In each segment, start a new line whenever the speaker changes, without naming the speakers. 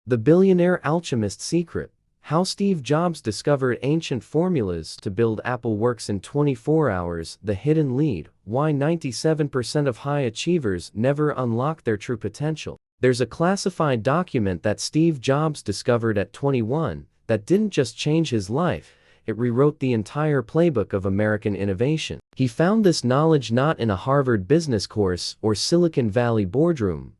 The Billionaire Alchemist Secret: How Steve Jobs Discovered Ancient Formulas to Build Apple Works in 24 Hours. The Hidden Lead: Why 97% of high achievers never unlock their true potential. There's a classified document that Steve Jobs discovered at 21 that didn't just change his life, it rewrote the entire playbook of American innovation. He found this knowledge not in a Harvard business course or Silicon Valley boardroom,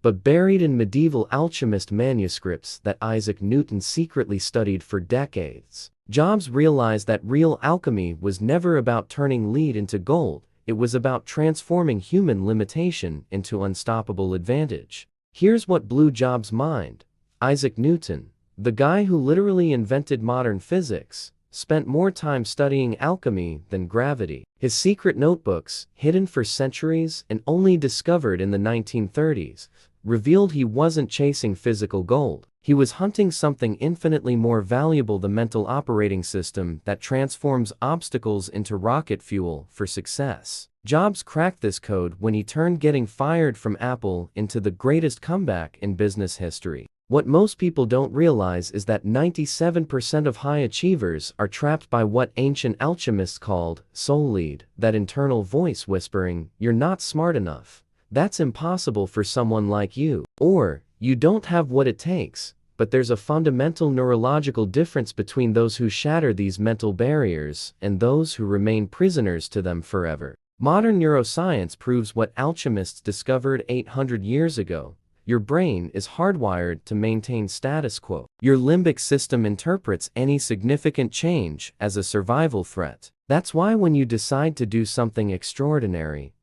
but buried in medieval alchemist manuscripts that Isaac Newton secretly studied for decades. Jobs realized that real alchemy was never about turning lead into gold, it was about transforming human limitation into unstoppable advantage. Here's what blew Jobs' mind. Isaac Newton, the guy who literally invented modern physics, spent more time studying alchemy than gravity. His secret notebooks, hidden for centuries and only discovered in the 1930s, revealed he wasn't chasing physical gold. He was hunting something infinitely more valuable: the mental operating system that transforms obstacles into rocket fuel for success. Jobs cracked this code when he turned getting fired from Apple into the greatest comeback in business history. What most people don't realize is that 97% of high achievers are trapped by what ancient alchemists called soul lead, that internal voice whispering, "You're not smart enough. That's impossible for someone like you." Or, "You don't have what it takes." But there's a fundamental neurological difference between those who shatter these mental barriers and those who remain prisoners to them forever. Modern neuroscience proves what alchemists discovered 800 years ago. Your brain is hardwired to maintain status quo. Your limbic system interprets any significant change as a survival threat. That's why when you decide to do something extraordinary,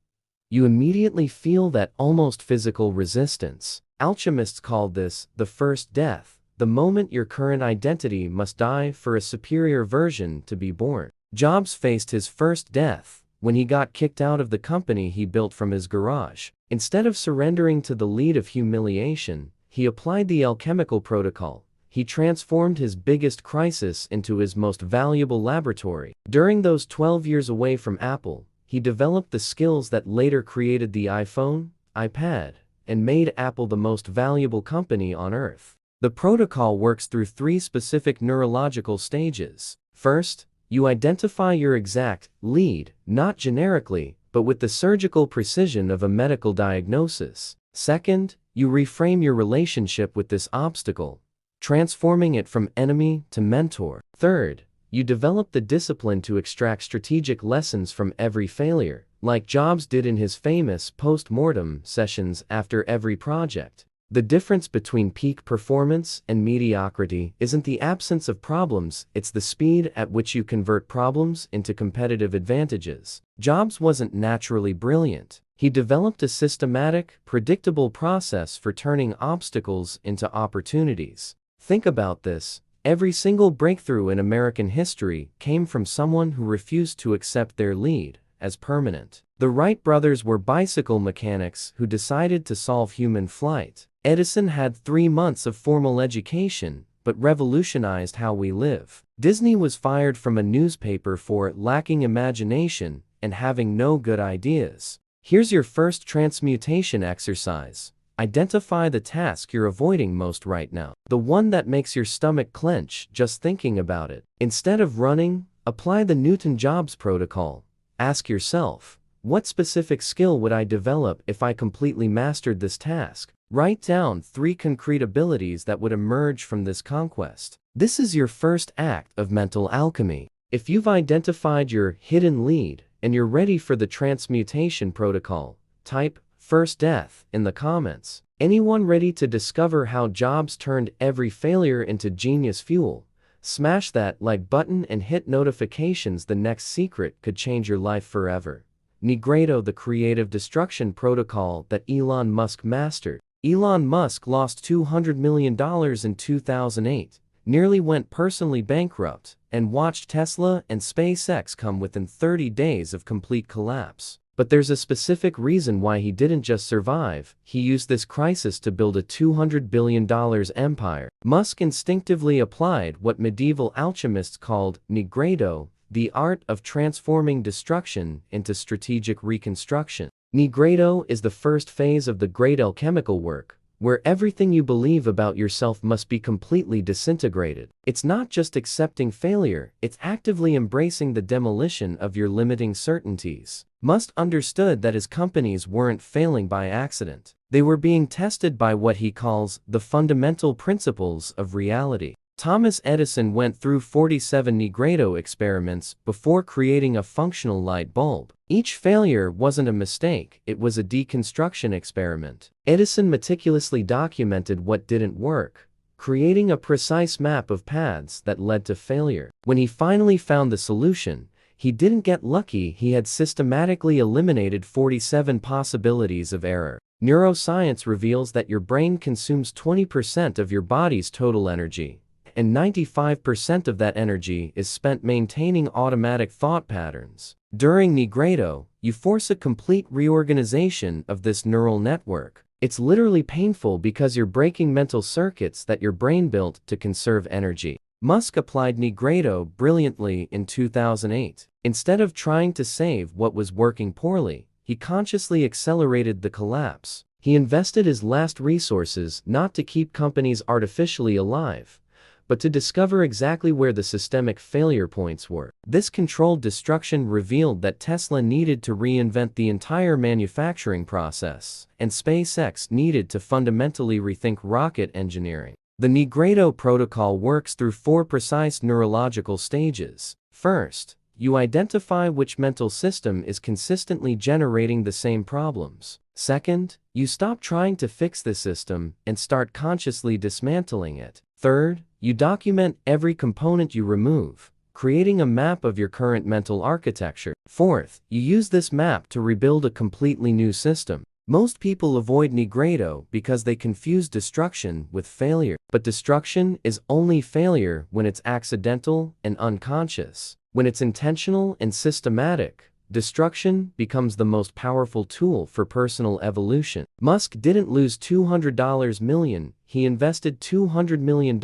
you immediately feel that almost physical resistance. Alchemists called this the first death, the moment your current identity must die for a superior version to be born. Jobs faced his first death when he got kicked out of the company he built from his garage. Instead of surrendering to the lead of humiliation, he applied the alchemical protocol. He transformed his biggest crisis into his most valuable laboratory. During those 12 years away from Apple, he developed the skills that later created the iPhone, iPad, and made Apple the most valuable company on earth. The protocol works through 3 specific neurological stages. First, you identify your exact lead, not generically, but with the surgical precision of a medical diagnosis. Second, you reframe your relationship with this obstacle, transforming it from enemy to mentor. Third, you develop the discipline to extract strategic lessons from every failure, like Jobs did in his famous post-mortem sessions after every project. The difference between peak performance and mediocrity isn't the absence of problems, it's the speed at which you convert problems into competitive advantages. Jobs wasn't naturally brilliant. He developed a systematic, predictable process for turning obstacles into opportunities. Think about this. Every single breakthrough in American history came from someone who refused to accept their lead as permanent. The Wright brothers were bicycle mechanics who decided to solve human flight. Edison had 3 months of formal education, but revolutionized how we live. Disney was fired from a newspaper for lacking imagination and having no good ideas. Here's your first transmutation exercise. Identify the task you're avoiding most right now, the one that makes your stomach clench just thinking about it. Instead of running, apply the Newton-Jobs protocol. Ask yourself, what specific skill would I develop if I completely mastered this task? Write down 3 concrete abilities that would emerge from this conquest. This is your first act of mental alchemy. If you've identified your hidden lead and you're ready for the transmutation protocol, type "first death" in the comments. Anyone ready to discover how Jobs turned every failure into genius fuel? Smash that like button and hit notifications. The next secret could change your life forever. NIGREDO, the creative destruction protocol that Elon Musk mastered. Elon Musk lost $200 million in 2008, nearly went personally bankrupt, and watched Tesla and SpaceX come within 30 days of complete collapse. But there's a specific reason why he didn't just survive. He used this crisis to build a $200 billion empire. Musk instinctively applied what medieval alchemists called NIGREDO, the art of transforming destruction into strategic reconstruction. NIGREDO is the first phase of the great alchemical work, where everything you believe about yourself must be completely disintegrated. It's not just accepting failure, it's actively embracing the demolition of your limiting certainties. Musk understood that his companies weren't failing by accident. They were being tested by what he calls the fundamental principles of reality. Thomas Edison went through 47 NIGREDO experiments before creating a functional light bulb. Each failure wasn't a mistake, it was a deconstruction experiment. Edison meticulously documented what didn't work, creating a precise map of paths that led to failure. When he finally found the solution, he didn't get lucky, he had systematically eliminated 47 possibilities of error. Neuroscience reveals that your brain consumes 20% of your body's total energy, and 95% of that energy is spent maintaining automatic thought patterns. During NIGREDO, you force a complete reorganization of this neural network. It's literally painful because you're breaking mental circuits that your brain built to conserve energy. Musk applied NIGREDO brilliantly in 2008. Instead of trying to save what was working poorly, he consciously accelerated the collapse. He invested his last resources not to keep companies artificially alive, but to discover exactly where the systemic failure points were. This controlled destruction revealed that Tesla needed to reinvent the entire manufacturing process, and SpaceX needed to fundamentally rethink rocket engineering. The NIGREDO protocol works through 4 precise neurological stages. First, you identify which mental system is consistently generating the same problems. Second, you stop trying to fix the system and start consciously dismantling it. Third, you document every component you remove, creating a map of your current mental architecture. Fourth, you use this map to rebuild a completely new system. Most people avoid NIGREDO because they confuse destruction with failure. But destruction is only failure when it's accidental and unconscious. When it's intentional and systematic, destruction becomes the most powerful tool for personal evolution. Musk didn't lose $200 million, he invested $200 million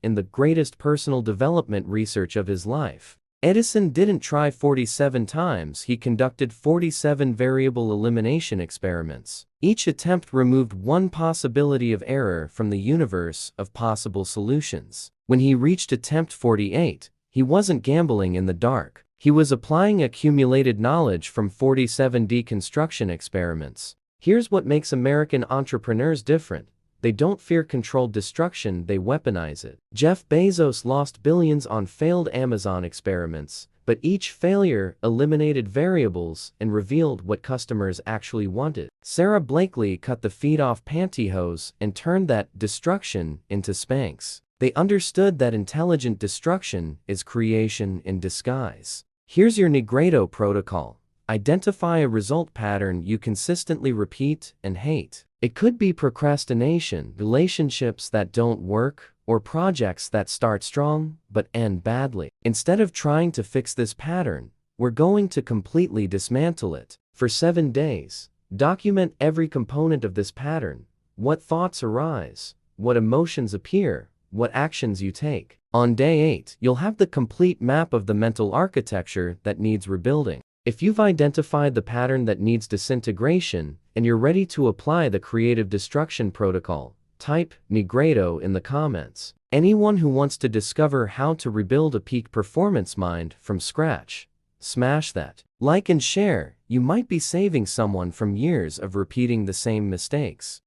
in the greatest personal development research of his life. Edison didn't try 47 times, he conducted 47 variable elimination experiments. Each attempt removed one possibility of error from the universe of possible solutions. When he reached attempt 48, he wasn't gambling in the dark. He was applying accumulated knowledge from 47 deconstruction experiments. Here's what makes American entrepreneurs different. They don't fear controlled destruction, they weaponize it. Jeff Bezos lost billions on failed Amazon experiments, but each failure eliminated variables and revealed what customers actually wanted. Sarah Blakely cut the feet off pantyhose and turned that destruction into Spanx. They understood that intelligent destruction is creation in disguise. Here's your NIGREDO protocol. Identify a result pattern you consistently repeat and hate. It could be procrastination, relationships that don't work, or projects that start strong but end badly. Instead of trying to fix this pattern, we're going to completely dismantle it. For 7 days, document every component of this pattern. What thoughts arise, what emotions appear, what actions you take. On day 8, you'll have the complete map of the mental architecture that needs rebuilding. If you've identified the pattern that needs disintegration, and you're ready to apply the creative destruction protocol, type NIGREDO in the comments. Anyone who wants to discover how to rebuild a peak performance mind from scratch, smash that like and share. You might be saving someone from years of repeating the same mistakes.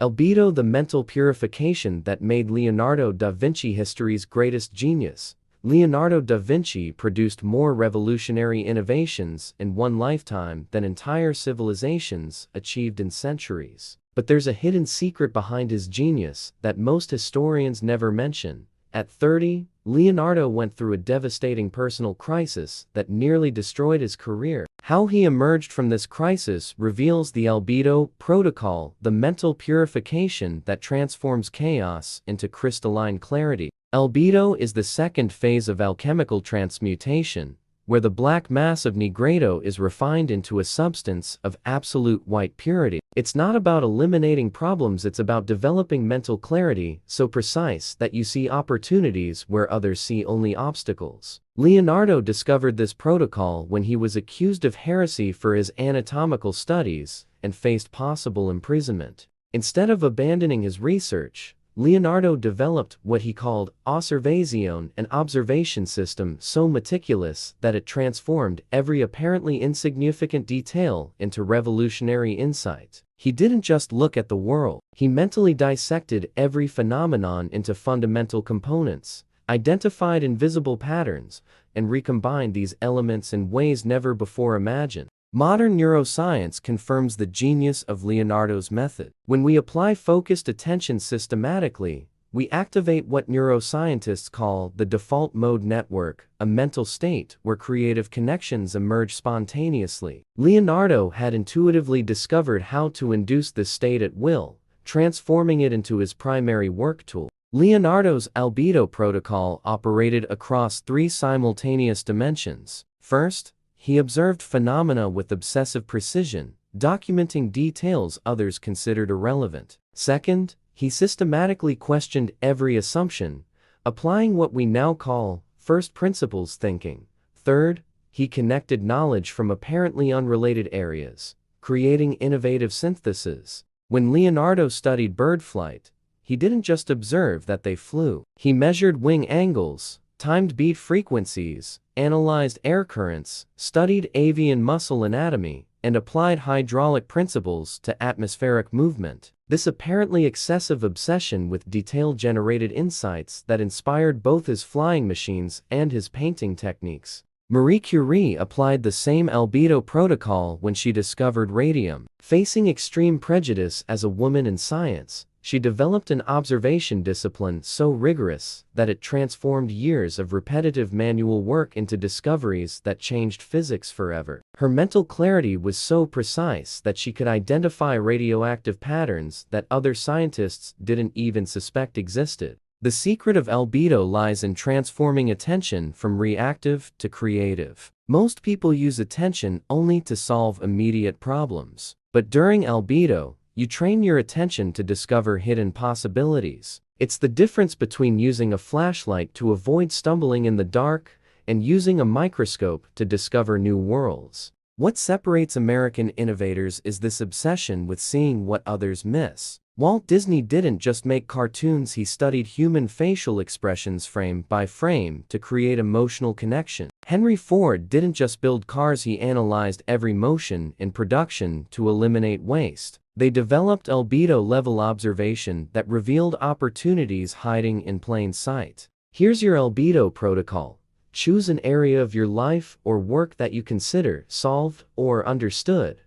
Albedo, the mental purification that made Leonardo da Vinci history's greatest genius. Leonardo da Vinci produced more revolutionary innovations in one lifetime than entire civilizations achieved in centuries. But there's a hidden secret behind his genius that most historians never mention. At 30, Leonardo went through a devastating personal crisis that nearly destroyed his career. How he emerged from this crisis reveals the Albedo protocol, the mental purification that transforms chaos into crystalline clarity. Albedo is the second phase of alchemical transmutation, where the black mass of NIGREDO is refined into a substance of absolute white purity. It's not about eliminating problems, it's about developing mental clarity so precise that you see opportunities where others see only obstacles. Leonardo discovered this protocol when he was accused of heresy for his anatomical studies and faced possible imprisonment. Instead of abandoning his research, Leonardo developed what he called osservazione, an observation system so meticulous that it transformed every apparently insignificant detail into revolutionary insight. He didn't just look at the world, he mentally dissected every phenomenon into fundamental components, identified invisible patterns, and recombined these elements in ways never before imagined. Modern neuroscience confirms the genius of Leonardo's method. When we apply focused attention systematically, we activate what neuroscientists call the default mode network, a mental state where creative connections emerge spontaneously. Leonardo had intuitively discovered how to induce this state at will, transforming it into his primary work tool. Leonardo's albedo protocol operated across 3 simultaneous dimensions. First, he observed phenomena with obsessive precision, documenting details others considered irrelevant. Second, he systematically questioned every assumption, applying what we now call first principles thinking. Third, he connected knowledge from apparently unrelated areas, creating innovative syntheses. When Leonardo studied bird flight, he didn't just observe that they flew. He measured wing angles, timed beat frequencies, analyzed air currents, studied avian muscle anatomy, and applied hydraulic principles to atmospheric movement. This apparently excessive obsession with detail generated insights that inspired both his flying machines and his painting techniques. Marie Curie applied the same albedo protocol when she discovered radium. Facing extreme prejudice as a woman in science, she developed an observation discipline so rigorous that it transformed years of repetitive manual work into discoveries that changed physics forever. Her mental clarity was so precise that she could identify radioactive patterns that other scientists didn't even suspect existed. The secret of albedo lies in transforming attention from reactive to creative. Most people use attention only to solve immediate problems. But during albedo, you train your attention to discover hidden possibilities. It's the difference between using a flashlight to avoid stumbling in the dark and using a microscope to discover new worlds. What separates American innovators is this obsession with seeing what others miss. Walt Disney didn't just make cartoons, he studied human facial expressions frame by frame to create emotional connection. Henry Ford didn't just build cars, he analyzed every motion in production to eliminate waste. They developed albedo-level observation that revealed opportunities hiding in plain sight. Here's your albedo protocol. Choose an area of your life or work that you consider solved or understood.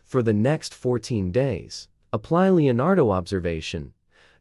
For the next 14 days, apply Leonardo observation.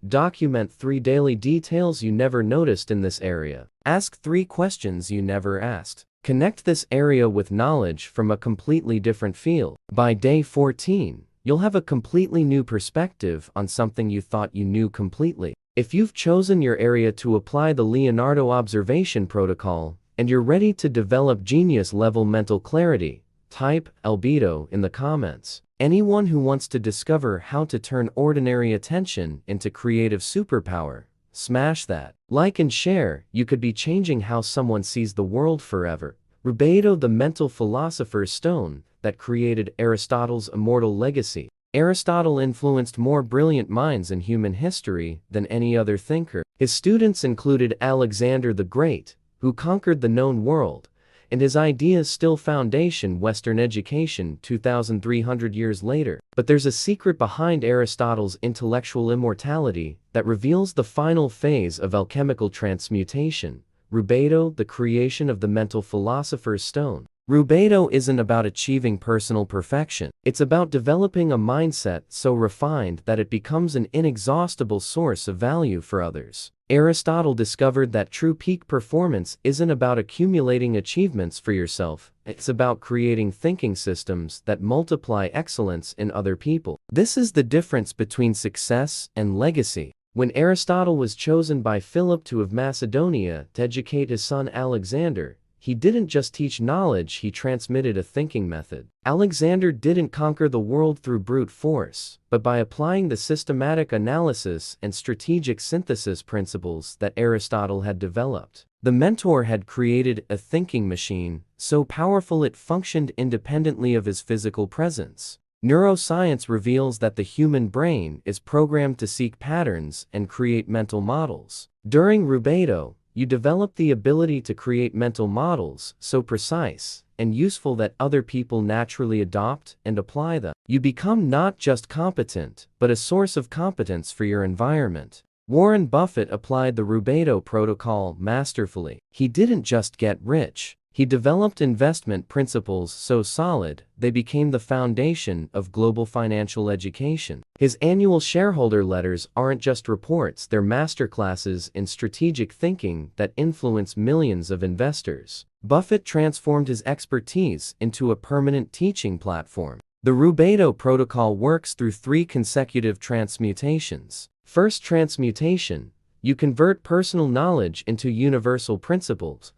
Document 3 daily details you never noticed in this area. Ask 3 questions you never asked. Connect this area with knowledge from a completely different field. By day 14, you'll have a completely new perspective on something you thought you knew completely. If you've chosen your area to apply the Leonardo observation protocol, and you're ready to develop genius-level mental clarity, type albedo in the comments. Anyone who wants to discover how to turn ordinary attention into creative superpower, smash that like and share. You could be changing how someone sees the world forever. NIGREDO, the mental philosopher's stone that created Aristotle's immortal legacy. Aristotle influenced more brilliant minds in human history than any other thinker. His students included Alexander the Great, who conquered the known world, and his ideas still foundation Western education 2,300 years later. But there's a secret behind Aristotle's intellectual immortality that reveals the final phase of alchemical transmutation. NIGREDO, the creation of the mental philosopher's stone. NIGREDO isn't about achieving personal perfection. It's about developing a mindset so refined that it becomes an inexhaustible source of value for others. Aristotle discovered that true peak performance isn't about accumulating achievements for yourself, it's about creating thinking systems that multiply excellence in other people. This is the difference between success and legacy. When Aristotle was chosen by Philip II of Macedonia to educate his son Alexander, he didn't just teach knowledge, he transmitted a thinking method. Alexander didn't conquer the world through brute force, but by applying the systematic analysis and strategic synthesis principles that Aristotle had developed. The mentor had created a thinking machine so powerful it functioned independently of his physical presence. Neuroscience reveals that the human brain is programmed to seek patterns and create mental models. During rubedo, you develop the ability to create mental models so precise and useful that other people naturally adopt and apply them. You become not just competent, but a source of competence for your environment. Warren Buffett applied the rubedo protocol masterfully. He didn't just get rich. He developed investment principles so solid, they became the foundation of global financial education. His annual shareholder letters aren't just reports, they're masterclasses in strategic thinking that influence millions of investors. Buffett transformed his expertise into a permanent teaching platform. The rubedo protocol works through 3 consecutive transmutations. First transmutation, you convert personal knowledge into universal principles,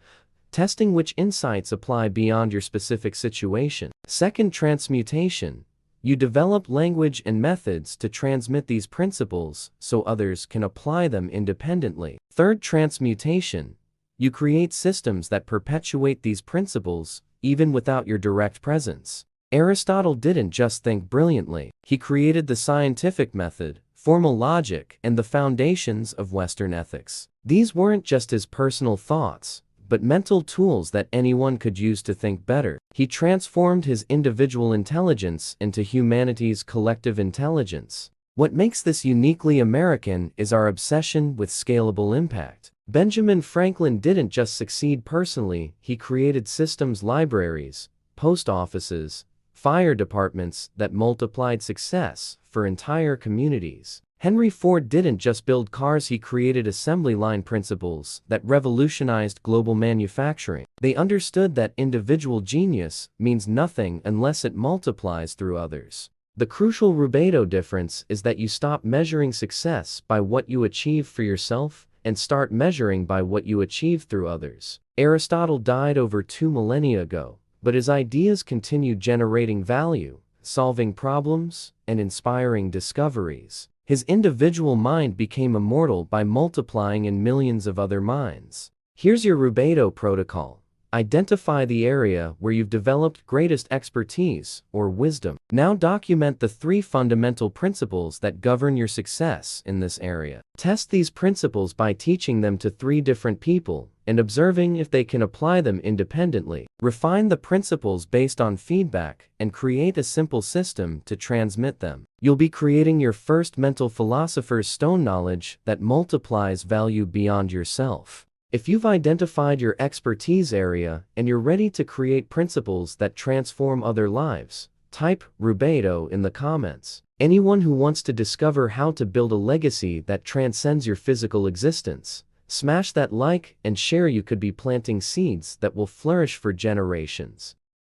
testing which insights apply beyond your specific situation. Second transmutation, you develop language and methods to transmit these principles so others can apply them independently. Third transmutation, you create systems that perpetuate these principles even without your direct presence. Aristotle didn't just think brilliantly. He created the scientific method, formal logic, and the foundations of Western ethics. These weren't just his personal thoughts, but mental tools that anyone could use to think better. He transformed his individual intelligence into humanity's collective intelligence. What makes this uniquely American is our obsession with scalable impact. Benjamin Franklin didn't just succeed personally, he created systems, libraries, post offices, fire departments that multiplied success for entire communities. Henry Ford didn't just build cars, he created assembly line principles that revolutionized global manufacturing. They understood that individual genius means nothing unless it multiplies through others. The crucial rubedo difference is that you stop measuring success by what you achieve for yourself and start measuring by what you achieve through others. Aristotle died over 2 millennia ago, but his ideas continue generating value, solving problems, and inspiring discoveries. His individual mind became immortal by multiplying in millions of other minds. Here's your rubedo protocol. Identify the area where you've developed greatest expertise or wisdom. Now document the 3 fundamental principles that govern your success in this area. Test these principles by teaching them to 3 different people and observing if they can apply them independently. Refine the principles based on feedback and create a simple system to transmit them. You'll be creating your first mental philosopher's stone knowledge that multiplies value beyond yourself. If you've identified your expertise area and you're ready to create principles that transform other lives, type rubedo in the comments. Anyone who wants to discover how to build a legacy that transcends your physical existence, smash that like and share. You could be planting seeds that will flourish for generations.